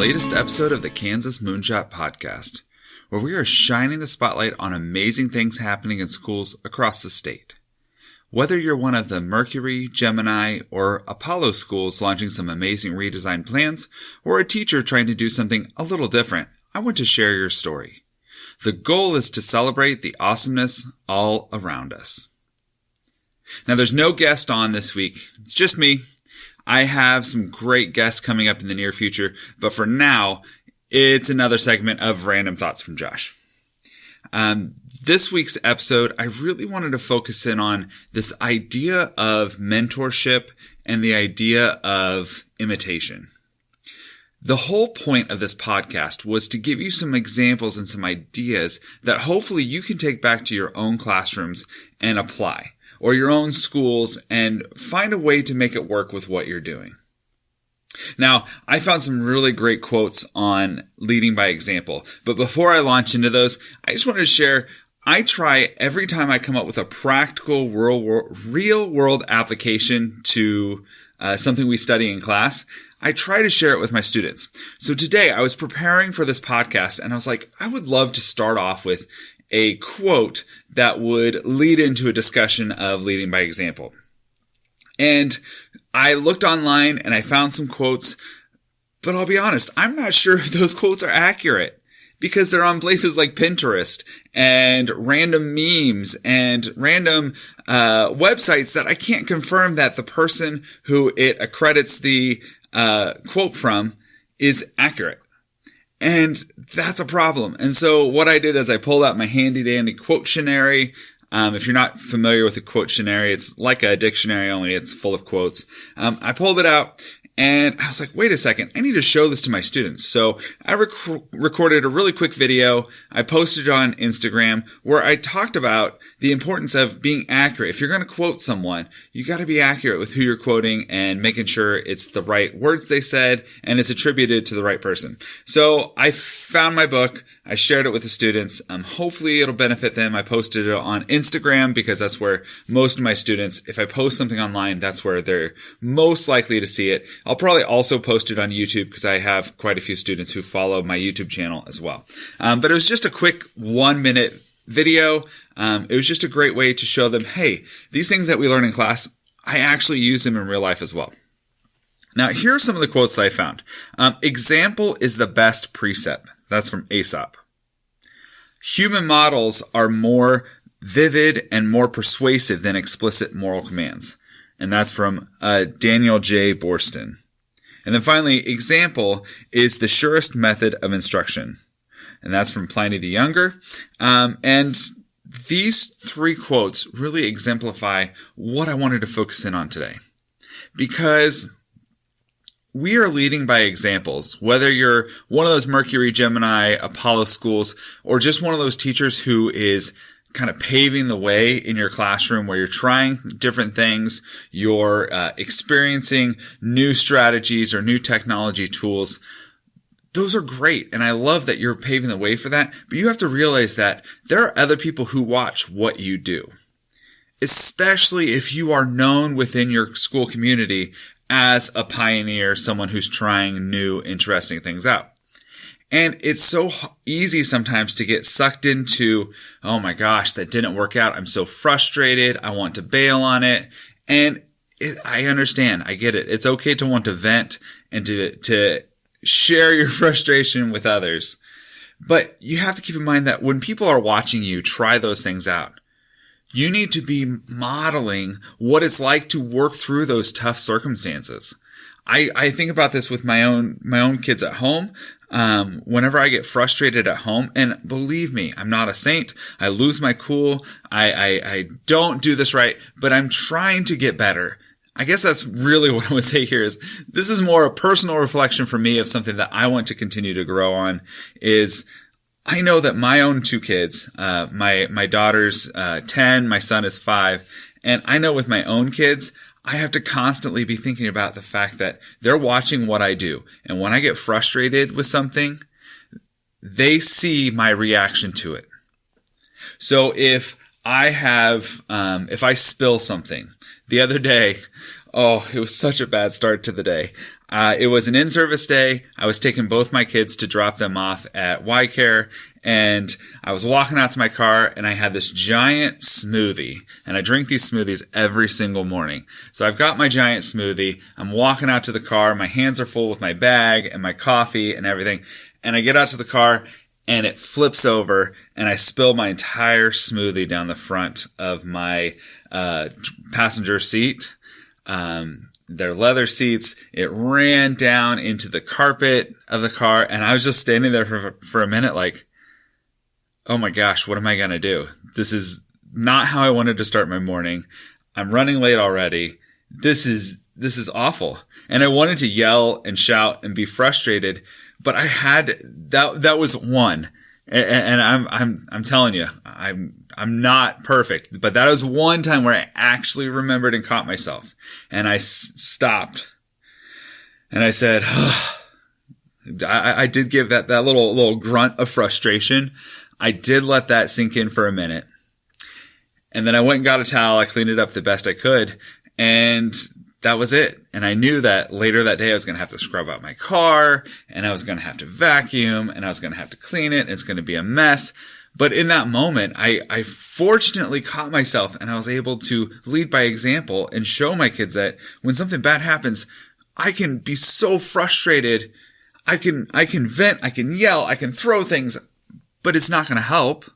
latest episode of the Kansas Moonshot Podcast, where we are shining the spotlight on amazing things happening in schools across the state. Whether you're one of the Mercury, Gemini, or Apollo schools launching some amazing redesigned plans, or a teacher trying to do something a little different, I want to share your story. The goal is to celebrate the awesomeness all around us. Now, there's no guest on this week. It's just me. I have some great guests coming up in the near future, but for now, it's another segment of Random Thoughts from Josh. This week's episode, I really wanted to focus in on this idea of mentorship and the idea of imitation. The whole point of this podcast was to give you some examples and some ideas that hopefully you can take back to your own classrooms and apply, or your own schools, and find a way to make it work with what you're doing. Now, I found some really great quotes on leading by example, but before I launch into those, I just wanted to share, I try every time I come up with a practical real world application to something we study in class, I try to share it with my students. So today I was preparing for this podcast and I was like, I would love to start off with a quote that would lead into a discussion of leading by example. And I looked online and I found some quotes, but I'll be honest, I'm not sure if those quotes are accurate because they're on places like Pinterest and random memes and random websites that I can't confirm that the person who it accredits the quote from is accurate. And that's a problem. And so what I did is I pulled out my handy dandy quotationary. If you're not familiar with the quotationary, it's like a dictionary, only it's full of quotes. I pulled it out and I was like, wait a second, I need to show this to my students. So I recorded a really quick video. I posted it on Instagram where I talked about the importance of being accurate. If you're going to quote someone, you got to be accurate with who you're quoting and making sure it's the right words they said and it's attributed to the right person. So I found my book. I shared it with the students. Hopefully it'll benefit them. I posted it on Instagram because that's where most of my students, if I post something online, that's where they're most likely to see it. I'll probably also post it on YouTube because I have quite a few students who follow my YouTube channel as well. But it was just a quick 1-minute video. It was just a great way to show them, hey, these things that we learn in class, I actually use them in real life as well. Now, here are some of the quotes that I found. Example is the best precept. That's from Aesop. Human models are more vivid and more persuasive than explicit moral commands. And that's from Daniel J. Borston. And then finally, example is the surest method of instruction. And that's from Pliny the Younger. And these three quotes really exemplify what I wanted to focus in on today. Because we are leading by examples, whether you're one of those Mercury, Gemini, Apollo schools, or just one of those teachers who is kind of paving the way in your classroom where you're trying different things, you're experiencing new strategies or new technology tools. Those are great. And I love that you're paving the way for that. But you have to realize that there are other people who watch what you do, especially if you are known within your school community as a pioneer, someone who's trying new, interesting things out. And it's so easy sometimes to get sucked into, oh my gosh, that didn't work out. I'm so frustrated. I want to bail on it. And I understand. I get it. It's okay to want to vent and to share your frustration with others. But you have to keep in mind that when people are watching you try those things out, you need to be modeling what it's like to work through those tough circumstances. I think about this with my own kids at home. Whenever I get frustrated at home, and believe me, I'm not a saint. I lose my cool. I don't do this right, but I'm trying to get better. I guess that's really what I would say here is this is more a personal reflection for me of something that I want to continue to grow on is I know that my own two kids, my daughter's 10, my son is 5, and I know with my own kids, I have to constantly be thinking about the fact that they're watching what I do. And when I get frustrated with something, they see my reaction to it. So if I spill something, the other day, Oh, it was such a bad start to the day. It was an in-service day. I was taking both my kids to drop them off at Y-Care, and I was walking out to my car, and I had this giant smoothie, and I drink these smoothies every single morning. So I've got my giant smoothie. I'm walking out to the car. My hands are full with my bag and my coffee and everything, and I get out to the car, and it flips over, and I spill my entire smoothie down the front of my passenger seat. Their leather seats. It ran down into the carpet of the car, and I was just standing there for a minute like, oh my gosh, what am I going to do? This is not how I wanted to start my morning. I'm running late already. This is awful. And I wanted to yell and shout and be frustrated, but I had that was one. And I'm telling you, I'm not perfect, but that was one time where I actually remembered and caught myself, and I stopped, and I said, I did give that little grunt of frustration. I did let that sink in for a minute, and then I went and got a towel. I cleaned it up the best I could, and that was it. And I knew that later that day I was going to have to scrub out my car, and I was going to have to vacuum, and I was going to have to clean it. And it's going to be a mess. But in that moment, I fortunately caught myself, and I was able to lead by example and show my kids that when something bad happens, I can be so frustrated. I can vent, I can yell, I can throw things, but it's not going to help.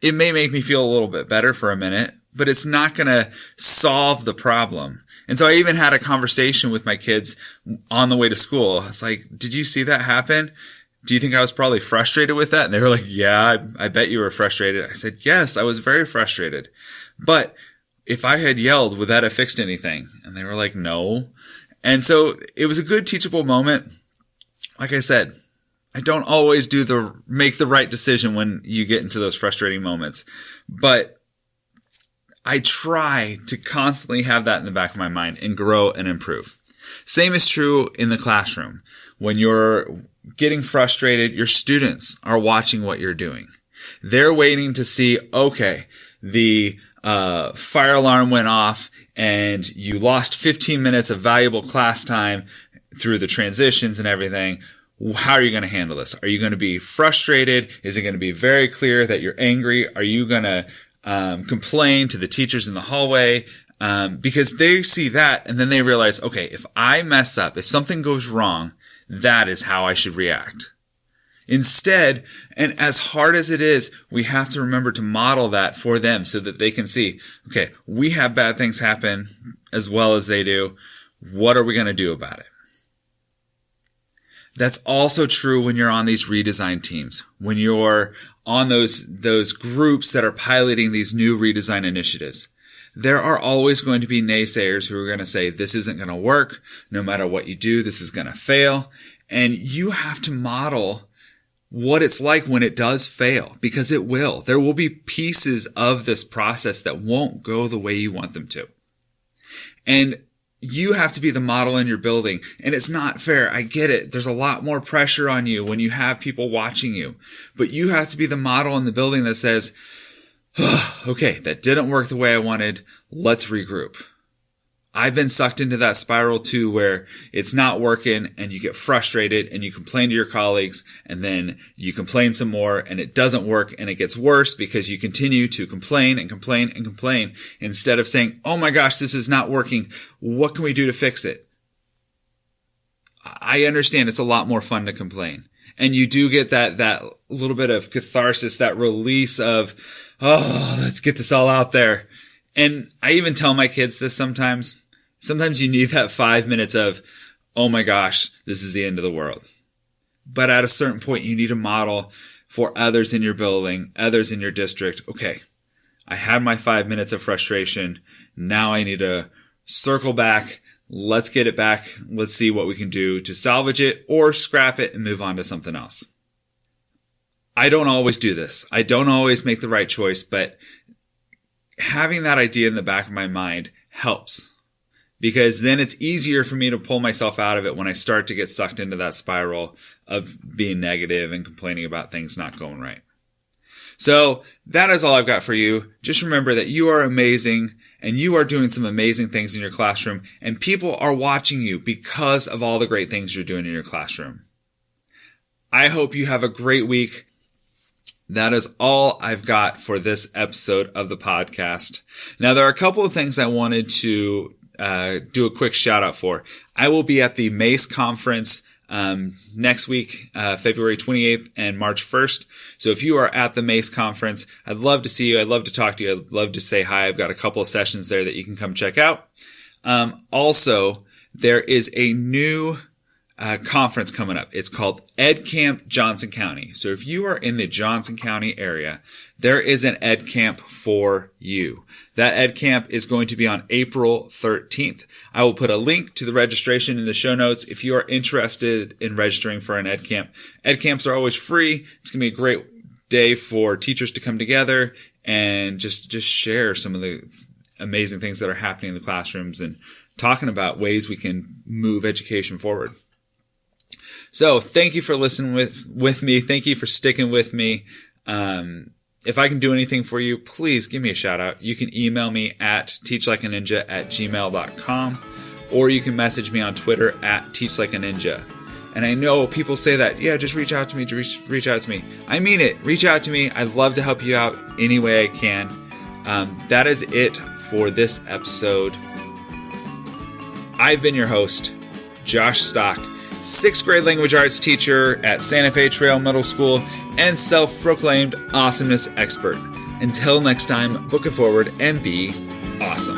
It may make me feel a little bit better for a minute, but it's not going to solve the problem. And so I even had a conversation with my kids on the way to school. I was like, did you see that happen? Do you think I was probably frustrated with that? And they were like, yeah, I bet you were frustrated. I said, yes, I was very frustrated. But if I had yelled, would that have fixed anything? And they were like, no. And so it was a good teachable moment. Like I said, I don't always make the right decision when you get into those frustrating moments, but I try to constantly have that in the back of my mind and grow and improve. Same is true in the classroom. When you're getting frustrated, your students are watching what you're doing. They're waiting to see, okay, the fire alarm went off and you lost 15 minutes of valuable class time through the transitions and everything. How are you going to handle this? Are you going to be frustrated? Is it going to be very clear that you're angry? Are you going to complain to the teachers in the hallway? Because they see that and then they realize, okay, if I mess up, if something goes wrong, that is how I should react. Instead, and as hard as it is, we have to remember to model that for them so that they can see, okay, we have bad things happen as well as they do. What are we going to do about it? That's also true when you're on these redesign teams, when you're on those groups that are piloting these new redesign initiatives. There are always going to be naysayers who are going to say, this isn't going to work. No matter what you do, this is going to fail. And you have to model what it's like when it does fail, because it will. There will be pieces of this process that won't go the way you want them to. And you have to be the model in your building. And it's not fair. I get it. There's a lot more pressure on you when you have people watching you. But you have to be the model in the building that says, okay, that didn't work the way I wanted. Let's regroup. I've been sucked into that spiral too, where it's not working and you get frustrated and you complain to your colleagues and then you complain some more and it doesn't work and it gets worse because you continue to complain and complain and complain instead of saying, oh my gosh, this is not working. What can we do to fix it? I understand it's a lot more fun to complain. And you do get that little bit of catharsis, that release of, oh, let's get this all out there. And I even tell my kids this sometimes. Sometimes you need that 5 minutes of, oh my gosh, this is the end of the world. But at a certain point, you need a model for others in your building, others in your district. Okay, I had my 5 minutes of frustration. Now I need to circle back. Let's get it back. Let's see what we can do to salvage it or scrap it and move on to something else. I don't always do this. I don't always make the right choice, but having that idea in the back of my mind helps. Because then it's easier for me to pull myself out of it when I start to get sucked into that spiral of being negative and complaining about things not going right. So that is all I've got for you. Just remember that you are amazing and you are doing some amazing things in your classroom, and people are watching you because of all the great things you're doing in your classroom. I hope you have a great week. That is all I've got for this episode of the podcast. Now, there are a couple of things I wanted to do a quick shout out for. I will be at the MACE conference next week, February 28th and March 1st. So if you are at the MACE conference, I'd love to see you. I'd love to talk to you. I'd love to say hi. I've got a couple of sessions there that you can come check out. Also, there is a new conference coming up. It's called Ed Camp Johnson County. So if you are in the Johnson County area, there is an Ed Camp for you. That Ed Camp is going to be on April 13th. I will put a link to the registration in the show notes if you are interested in registering for an Ed Camp. Ed Camps are always free. It's going to be a great day for teachers to come together and just share some of the amazing things that are happening in the classrooms and talking about ways we can move education forward. So thank you for listening with me. Thank you for sticking with me. If I can do anything for you, please give me a shout out. You can email me at teachlikeaninja@gmail.com, or you can message me on Twitter at teachlikeaninja. And I know people say that, yeah, just reach out to me, reach out to me. I mean it. Reach out to me. I'd love to help you out any way I can. That is it for this episode. I've been your host, Josh Stock, 6th grade language arts teacher at Santa Fe Trail Middle School and self-proclaimed awesomeness expert. Until next time, book it forward and be awesome.